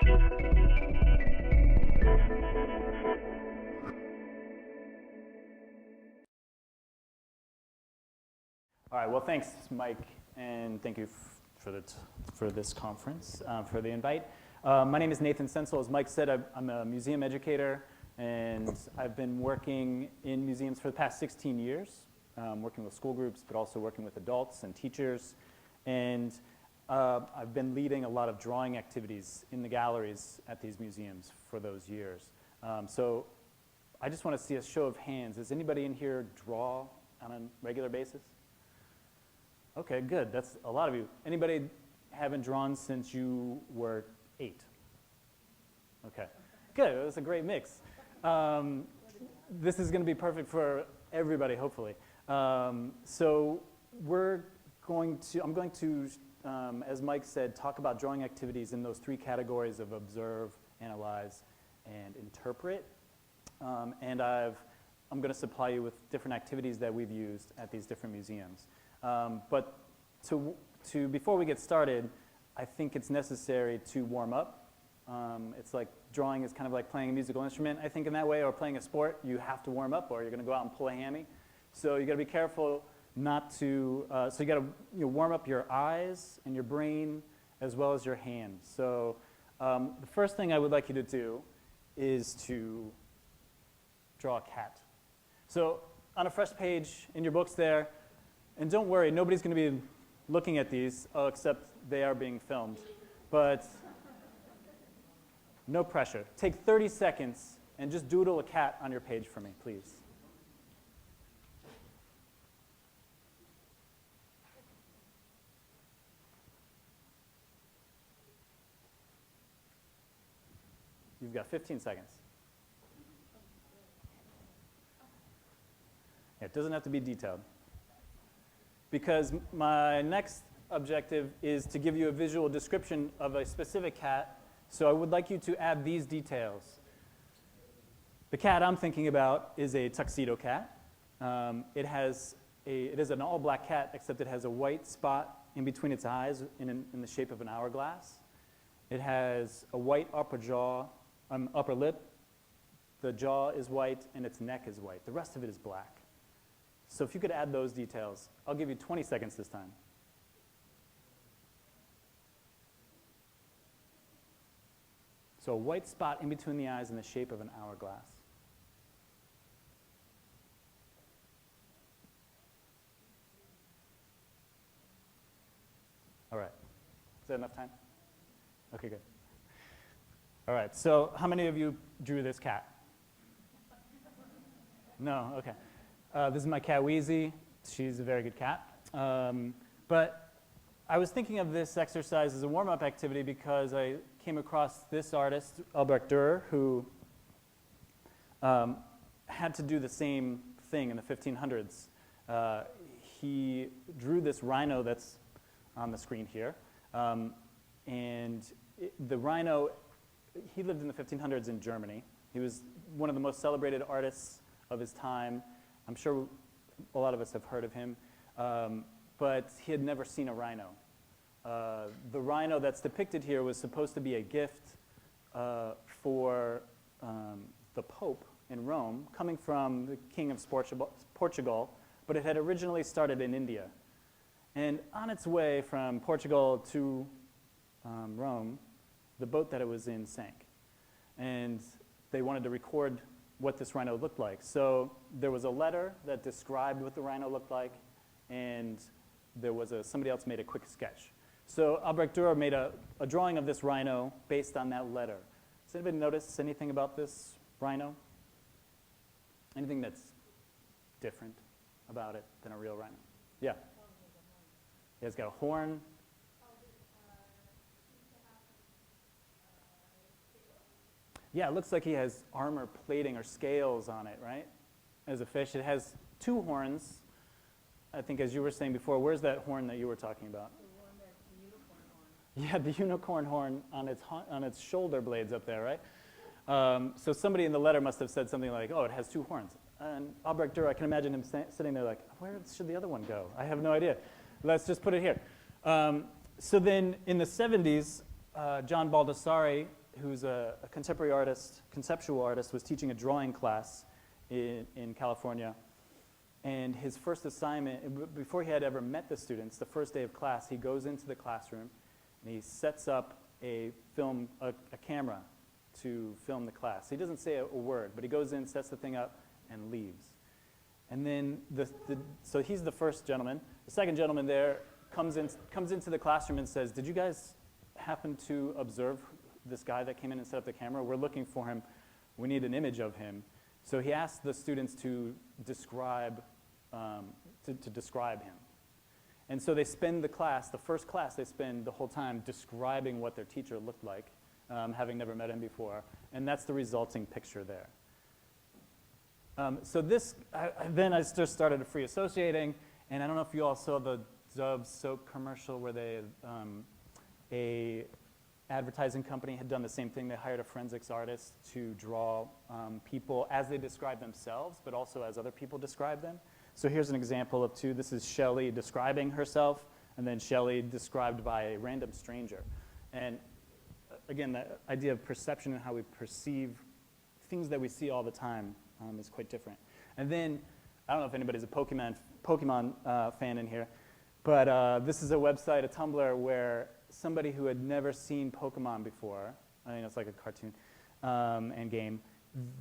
All right, well, thanks, Mike, and thank you for this conference, for the invite. My name is Nathan Sensel. As Mike said, I'm a museum educator, and I've been working in museums for the past 16 years, working with school groups, but also working with adults and teachers. And I've been leading a lot of drawing activities in the galleries at these museums for those years. So I just want to see a show of hands. Does anybody in here draw on a regular basis? Okay, good. That's a lot of you. Anybody haven't drawn since you were 8? Okay, good. That's a great mix. This is going to be perfect for everybody, hopefully. So I'm going to, as Mike said, talk about drawing activities in those 3 categories of observe, analyze, and interpret. And I'm going to supply you with different activities that we've used at these different museums. But before we get started, I think it's necessary to warm up. It's like drawing is kind of like playing a musical instrument, I think, in that way, or playing a sport. You have to warm up, or you're going to go out and pull a hammy. So you got to be careful not to. So you got to warm up your eyes and your brain as well as your hands. So the first thing I would like you to do is to draw a cat. So on a fresh page in your books there. And don't worry, nobody's going to be looking at these, except they are being filmed. But no pressure. Take 30 seconds and just doodle a cat on your page for me, please. You've got 15 seconds. It doesn't have to be detailed. Because my next objective is to give you a visual description of a specific cat, so I would like you to add these details. The cat I'm thinking about is a tuxedo cat. It is an all-black cat, except it has a white spot in between its eyes in the shape of an hourglass. It has a white upper lip. The jaw is white, and its neck is white. The rest of it is black. So if you could add those details, I'll give you 20 seconds this time. So a white spot in between the eyes in the shape of an hourglass. All right. Is that enough time? Okay, good. All right. So how many of you drew this cat? No? Okay. This is my cat, Wheezy. She's a very good cat. But I was thinking of this exercise as a warm-up activity because I came across this artist, Albrecht Dürer, who had to do the same thing in the 1500s. He drew this rhino that's on the screen here. The rhino, he lived in the 1500s in Germany. He was one of the most celebrated artists of his time. I'm sure a lot of us have heard of him, but he had never seen a rhino. The rhino that's depicted here was supposed to be a gift for the Pope in Rome, coming from the King of Portugal, but it had originally started in India. And on its way from Portugal to Rome, the boat that it was in sank. And they wanted to record what this rhino looked like. So there was a letter that described what the rhino looked like, and there was somebody else made a quick sketch. So Albrecht Dürer made a drawing of this rhino based on that letter. Does anybody notice anything about this rhino? Anything that's different about it than a real rhino? Yeah. Yeah, it's got a horn. Yeah, it looks like he has armor plating or scales on it, right? As a fish. It has 2 horns. I think as you were saying before, where's that horn that you were talking about? The one that's the unicorn horn. Yeah, the unicorn horn on its shoulder blades up there, right? So somebody in the letter must have said something like, oh, it has 2 horns. And Albrecht Dürer, I can imagine him sitting there like, where should the other one go? I have no idea. Let's just put it here. So then in the 70s, John Baldessari who's a contemporary artist, conceptual artist, was teaching a drawing class in California. And his first assignment, before he had ever met the students, the first day of class, he goes into the classroom and he sets up a camera to film the class. He doesn't say a word, but he goes in, sets the thing up, and leaves. And then, so he's the first gentleman. The second gentleman there comes into the classroom and says, did you guys happen to observe this guy that came in and set up the camera? We're looking for him. We need an image of him. So he asked the students to describe him. And so they spend the first class, they spend the whole time describing what their teacher looked like, having never met him before. And that's the resulting picture there. So then I just started free associating, and I don't know if you all saw the Dove soap commercial where a advertising company had done the same thing. They hired a forensics artist to draw people as they describe themselves, but also as other people describe them. So here's an example of two. This is Shelley describing herself, and then Shelley described by a random stranger. And again, the idea of perception and how we perceive things that we see all the time is quite different. And then, I don't know if anybody's a Pokemon fan in here, but this is a website, a Tumblr, where somebody who had never seen Pokemon before, I mean, it's like a cartoon and game,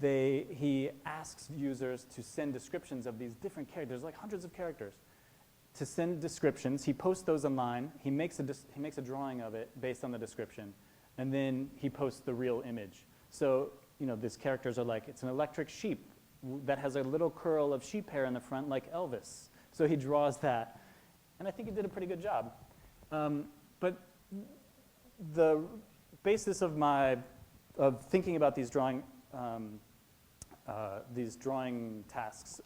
he asks users to send descriptions of these different characters, like hundreds of characters, to send descriptions. He posts those online. He makes a drawing of it based on the description, and then he posts the real image. So, these characters are like, it's an electric sheep that has a little curl of sheep hair in the front like Elvis. So he draws that, and I think he did a pretty good job. But the basis of thinking about these drawing tasks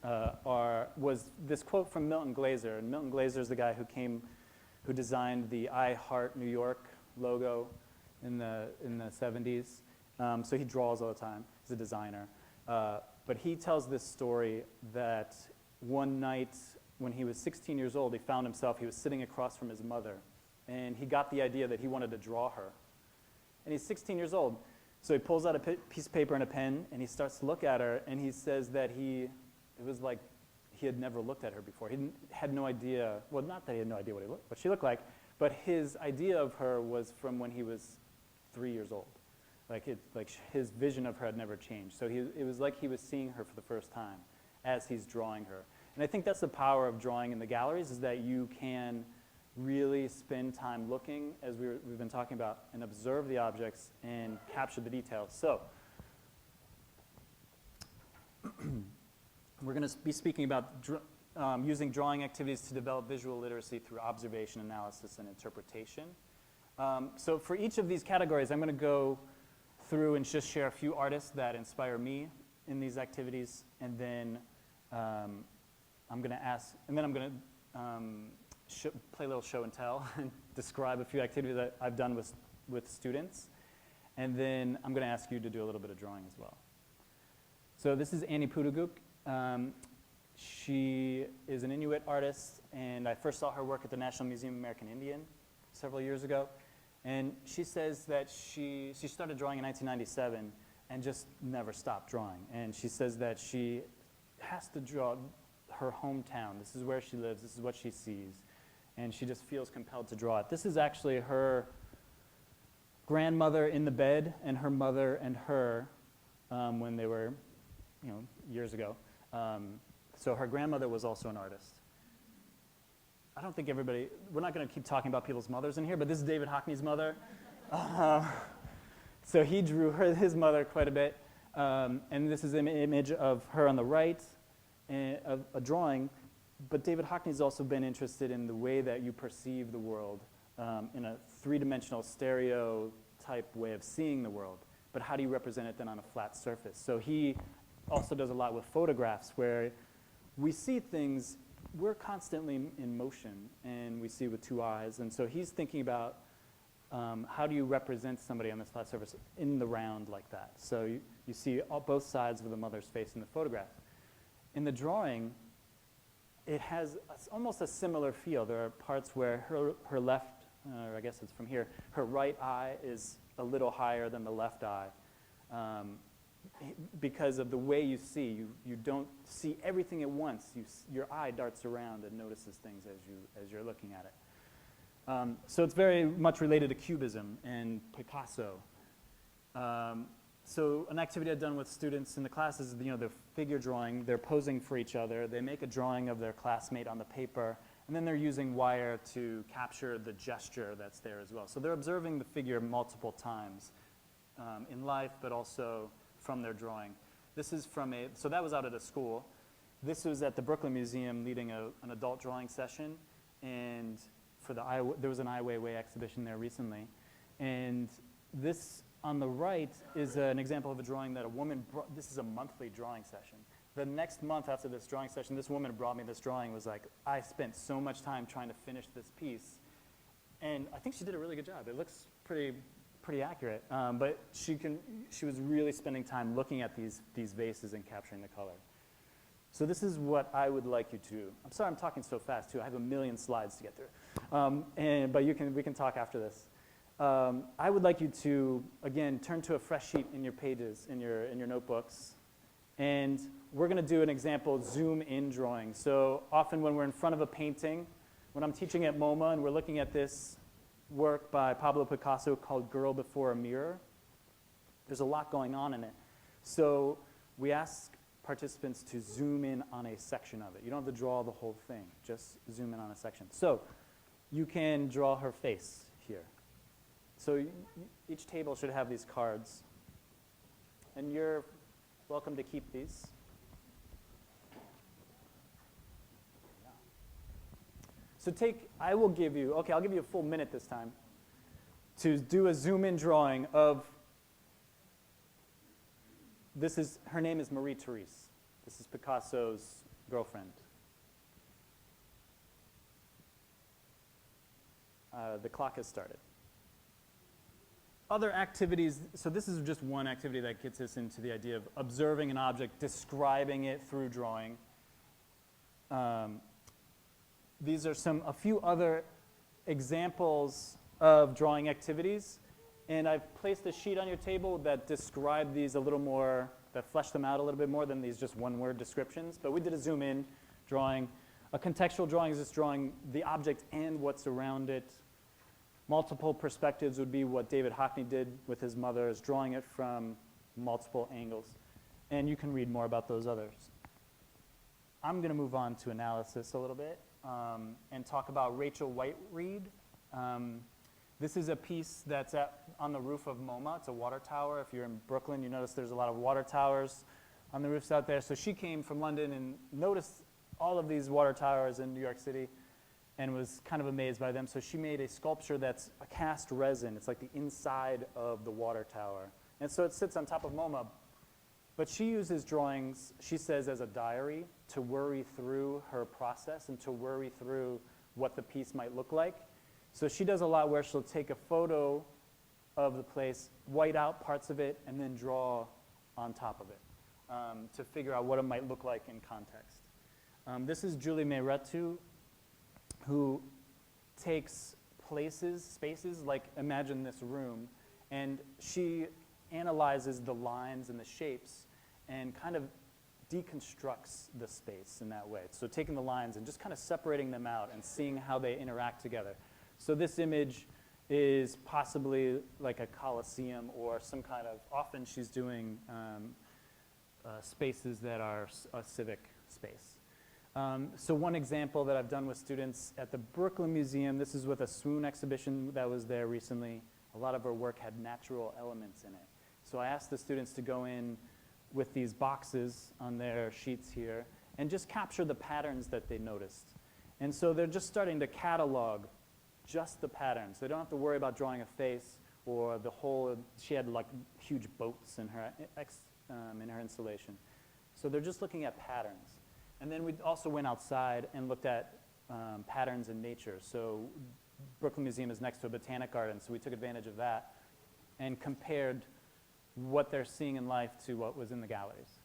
was this quote from Milton Glaser. And Milton Glaser is the guy who designed the I Heart New York logo in the 70s. So he draws all the time. He's a designer. But he tells this story that one night when he was 16 years old, he was sitting across from his mother. And he got the idea that he wanted to draw her. And he's 16 years old. So he pulls out a piece of paper and a pen, and he starts to look at her, and he says that it was like he had never looked at her before. He had no idea, well, not that he had no idea what she looked like, but his idea of her was from when he was 3 years old. Like his vision of her had never changed. So it was like he was seeing her for the first time as he's drawing her. And I think that's the power of drawing in the galleries, is that you can really spend time looking, as we've been talking about, and observe the objects and capture the details. So we're going to be speaking about using drawing activities to develop visual literacy through observation, analysis, and interpretation. So for each of these categories, I'm going to go through and just share a few artists that inspire me in these activities, and then I'm going to play a little show and tell and describe a few activities that I've done with students, and then I'm going to ask you to do a little bit of drawing as well. So this is Annie Puduguk. She is an Inuit artist, and I first saw her work at the National Museum of American Indian several years ago. And she says that she started drawing in 1997 and just never stopped drawing. And she says that she has to draw her hometown. This is where she lives. This is what she sees. And she just feels compelled to draw it. This is actually her grandmother in the bed and her mother and her when they were, years ago. So her grandmother was also an artist. I don't think we're not going to keep talking about people's mothers in here, but this is David Hockney's mother. So he drew his mother quite a bit. And this is an image of her on the right, of a drawing. But David Hockney's also been interested in the way that you perceive the world in a three-dimensional stereo-type way of seeing the world. But how do you represent it then on a flat surface? So he also does a lot with photographs where we see things. We're constantly in motion, and we see with two eyes. And so he's thinking about how do you represent somebody on this flat surface in the round like that. So you see both sides of the mother's face in the photograph. In the drawing, it has almost a similar feel. There are parts where her left, or I guess it's from here, her right eye is a little higher than the left eye. Because of the way you see, you don't see everything at once. Your eye darts around and notices things as you're looking at it. So it's very much related to Cubism and Picasso. So an activity I've done with students in the class is, the figure drawing. They're posing for each other. They make a drawing of their classmate on the paper, and then they're using wire to capture the gesture that's there as well. So they're observing the figure multiple times in life, but also from their drawing. This is from so that was out at a school. This was at the Brooklyn Museum leading an adult drawing session, and there was an Ai Weiwei exhibition there recently. And this on the right is an example of a drawing that a woman brought. This is a monthly drawing session. The next month after this drawing session, this woman brought me this drawing, was like, I spent so much time trying to finish this piece. And I think she did a really good job. It looks pretty accurate, but she was really spending time looking at these vases and capturing the color. So this is what I would like you to do. I'm sorry I'm talking so fast too. I have a million slides to get through, but we can talk after this. I would like you to, again, turn to a fresh sheet in your pages, in your notebooks, and we're going to do an example zoom in drawing. So often when we're in front of a painting, when I'm teaching at MoMA and we're looking at this work by Pablo Picasso called Girl Before a Mirror, there's a lot going on in it. So we ask participants to zoom in on a section of it. You don't have to draw the whole thing, just zoom in on a section. So you can draw her face here. So each table should have these cards, and you're welcome to keep these. So I'll give you a full minute this time to do a zoom in drawing of, her name is Marie Therese. This is Picasso's girlfriend. The clock has started. Other activities, so this is just one activity that gets us into the idea of observing an object, describing it through drawing. These are a few other examples of drawing activities, and I've placed a sheet on your table that describe these a little more, that flesh them out a little bit more than these just one-word descriptions. But we did a zoom-in drawing. A contextual drawing is just drawing the object and what's around it. Multiple perspectives would be what David Hockney did with his mother, is drawing it from multiple angles. And you can read more about those others. I'm going to move on to analysis a little bit and talk about Rachel White-Reed. This is a piece that's on the roof of MoMA. It's a water tower. If you're in Brooklyn, you notice there's a lot of water towers on the roofs out there. So she came from London and noticed all of these water towers in New York City and was kind of amazed by them. So she made a sculpture that's a cast resin. It's like the inside of the water tower. And so it sits on top of MoMA. But she uses drawings, she says, as a diary to worry through her process and to worry through what the piece might look like. So she does a lot where she'll take a photo of the place, white out parts of it, and then draw on top of it to figure out what it might look like in context. This is Julie Meyretu, who takes spaces, like imagine this room, and she analyzes the lines and the shapes and kind of deconstructs the space in that way. So taking the lines and just kind of separating them out and seeing how they interact together. So this image is possibly like a coliseum or some kind of, often she's doing spaces that are a civic space. So one example that I've done with students at the Brooklyn Museum, this is with a swoon exhibition that was there recently. A lot of her work had natural elements in it. So I asked the students to go in with these boxes on their sheets here and just capture the patterns that they noticed. And so they're just starting to catalog just the patterns. They don't have to worry about drawing a face or the whole, she had like huge boats in her installation. So they're just looking at patterns. And then we also went outside and looked at patterns in nature. So Brooklyn Museum is next to a botanic garden, so we took advantage of that and compared what they're seeing in life to what was in the galleries.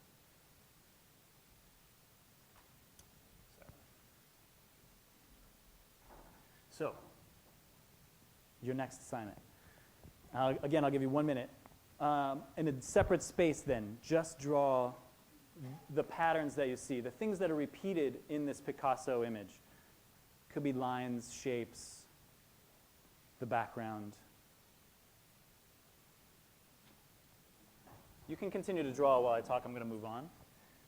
So your next assignment. Again, I'll give you 1 minute. In a separate space then, just draw the patterns that you see, the things that are repeated in this Picasso image. Could be lines, shapes, the background. You can continue to draw while I talk. I'm going to move on.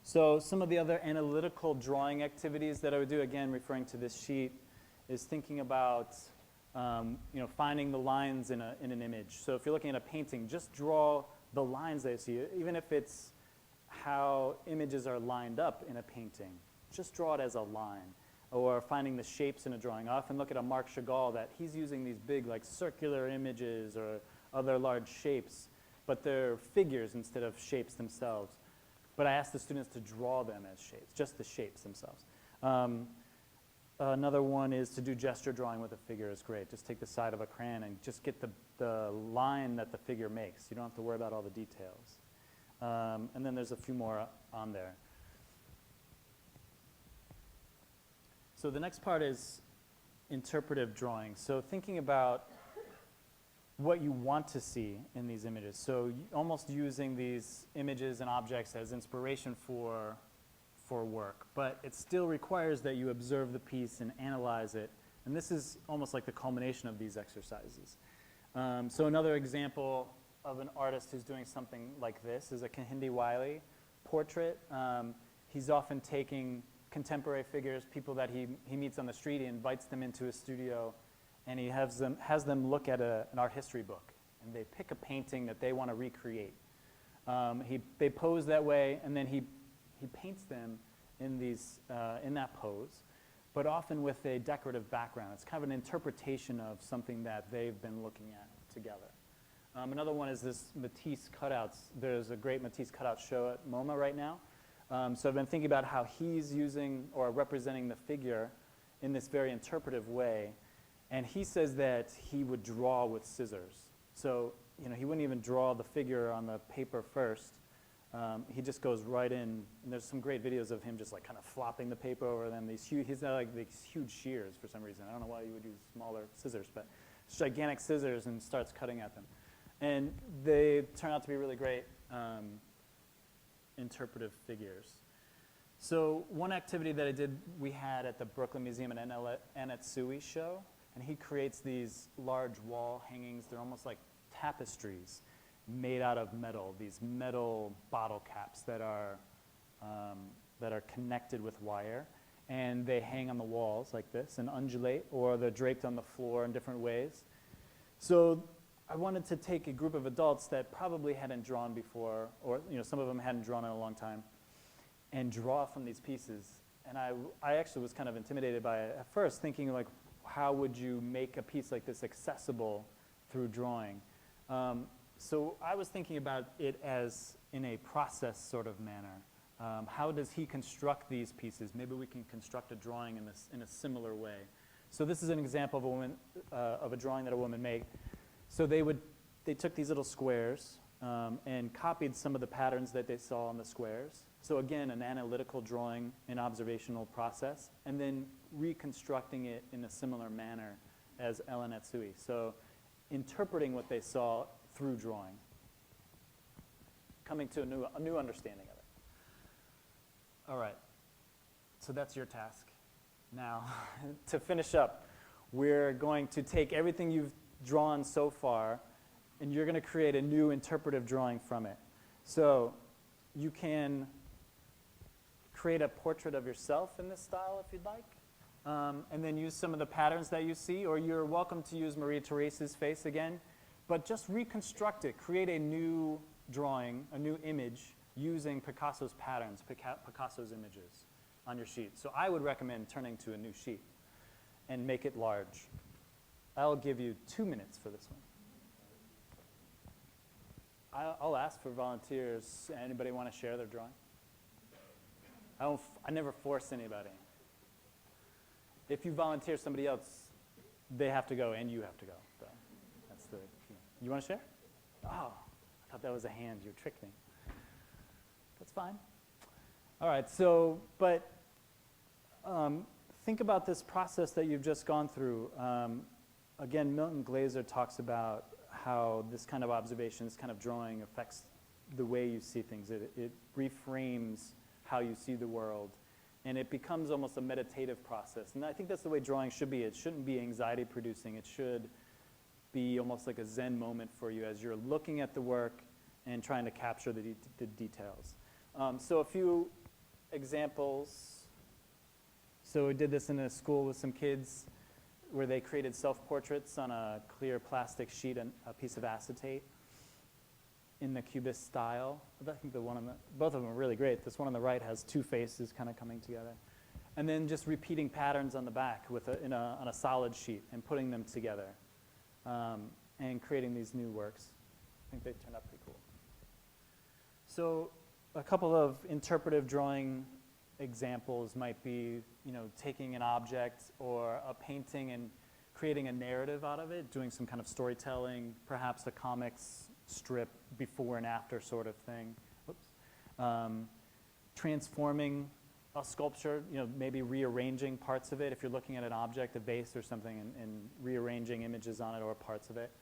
So some of the other analytical drawing activities that I would do, again, referring to this sheet, is thinking about finding the lines in an image. So if you're looking at a painting, just draw the lines that you see, even if it's how images are lined up in a painting. Just draw it as a line. Or finding the shapes in a drawing. I often look at a Marc Chagall that he's using these big like circular images or other large shapes, but they're figures instead of shapes themselves. But I ask the students to draw them as shapes, just the shapes themselves. Another one is to do gesture drawing with a figure is great. Just take the side of a crayon and just get the line that the figure makes. You don't have to worry about all the details. And then there's a few more on there. So the next part is interpretive drawing. So thinking about what you want to see in these images. So almost using these images and objects as inspiration for work. But it still requires that you observe the piece and analyze it. And this is almost like the culmination of these exercises. So another example of an artist who's doing something like this is a Kehinde Wiley portrait. He's often taking contemporary figures, people that he meets on the street. He invites them into his studio, and he has them look at an art history book, and they pick a painting that they want to recreate. They pose that way, and then he paints them in that pose, but often with a decorative background. It's kind of an interpretation of something that they've been looking at together. Another one is this Matisse cutouts. There's a great Matisse cutout show at MoMA right now. So I've been thinking about how he's using or representing the figure in this very interpretive way. And he says that he would draw with scissors. So he wouldn't even draw the figure on the paper first. He just goes right in. And there's some great videos of him just like kind of flopping the paper over them. He's got like these huge shears for some reason. I don't know why you would use smaller scissors, but it's gigantic scissors and starts cutting at them. And they turn out to be really great interpretive figures. So one activity that we had at the Brooklyn Museum and Annette Suey show, and he creates these large wall hangings. They're almost like tapestries made out of metal, these metal bottle caps that are connected with wire. And they hang on the walls like this and undulate, or they're draped on the floor in different ways. So I wanted to take a group of adults that probably hadn't drawn before, or some of them hadn't drawn in a long time, and draw from these pieces. And I actually was kind of intimidated by it at first, thinking like, how would you make a piece like this accessible through drawing? So I was thinking about it as in a process sort of manner. How does he construct these pieces? Maybe we can construct a drawing in a similar way. So this is an example of a drawing that a woman made. So they took these little squares and copied some of the patterns that they saw on the squares. So again, an analytical drawing, an observational process, and then reconstructing it in a similar manner as Ellen Etsui. So interpreting what they saw through drawing, coming to a new understanding of it. All right, so that's your task. Now, to finish up, we're going to take everything you've drawn so far, and you're going to create a new interpretive drawing from it. So you can create a portrait of yourself in this style if you'd like, and then use some of the patterns that you see, or you're welcome to use Maria Therese's face again, but just reconstruct it. Create a new drawing, a new image, using Picasso's patterns, Picasso's images on your sheet. So I would recommend turning to a new sheet and make it large. I'll give you 2 minutes for this one. I'll ask for volunteers. Anybody want to share their drawing? I never force anybody. If you volunteer somebody else, they have to go and you have to go. So that's the key. You want to share? Oh, I thought that was a hand. You tricked me. That's fine. All right, so, but think about this process that you've just gone through. Again, Milton Glaser talks about how this kind of observation, this kind of drawing affects the way you see things. It reframes how you see the world, and it becomes almost a meditative process. And I think that's the way drawing should be. It shouldn't be anxiety-producing. It should be almost like a Zen moment for you as you're looking at the work and trying to capture the details. So a few examples. So we did this in a school with some kids where they created self-portraits on a clear plastic sheet and a piece of acetate in the Cubist style. I think both of them are really great. This one on the right has two faces kind of coming together. And then just repeating patterns on the back on a solid sheet and putting them together and creating these new works. I think they turned out pretty cool. So a couple of interpretive drawing examples might be, taking an object or a painting and creating a narrative out of it, doing some kind of storytelling, perhaps a comics strip before and after sort of thing. Transforming a sculpture, maybe rearranging parts of it. If you're looking at an object, a vase or something, and rearranging images on it or parts of it.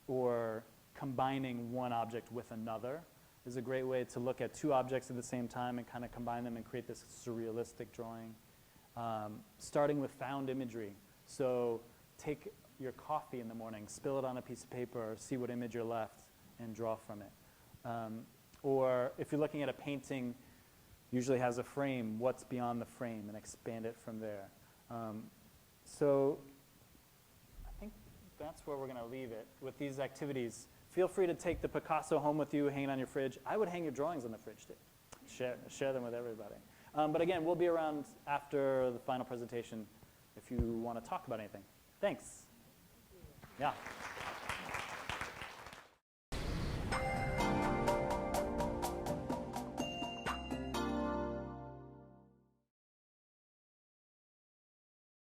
Or combining one object with another is a great way to look at two objects at the same time and kind of combine them and create this surrealistic drawing. Starting with found imagery. So take your coffee in the morning, spill it on a piece of paper, or see what image you're left and draw from it. Or if you're looking at a painting, usually has a frame, what's beyond the frame, and expand it from there. So I think that's where we're going to leave it with these activities. Feel free to take the Picasso home with you, hang it on your fridge. I would hang your drawings on the fridge too. Share them with everybody. But again, we'll be around after the final presentation if you want to talk about anything. Thanks. Yeah.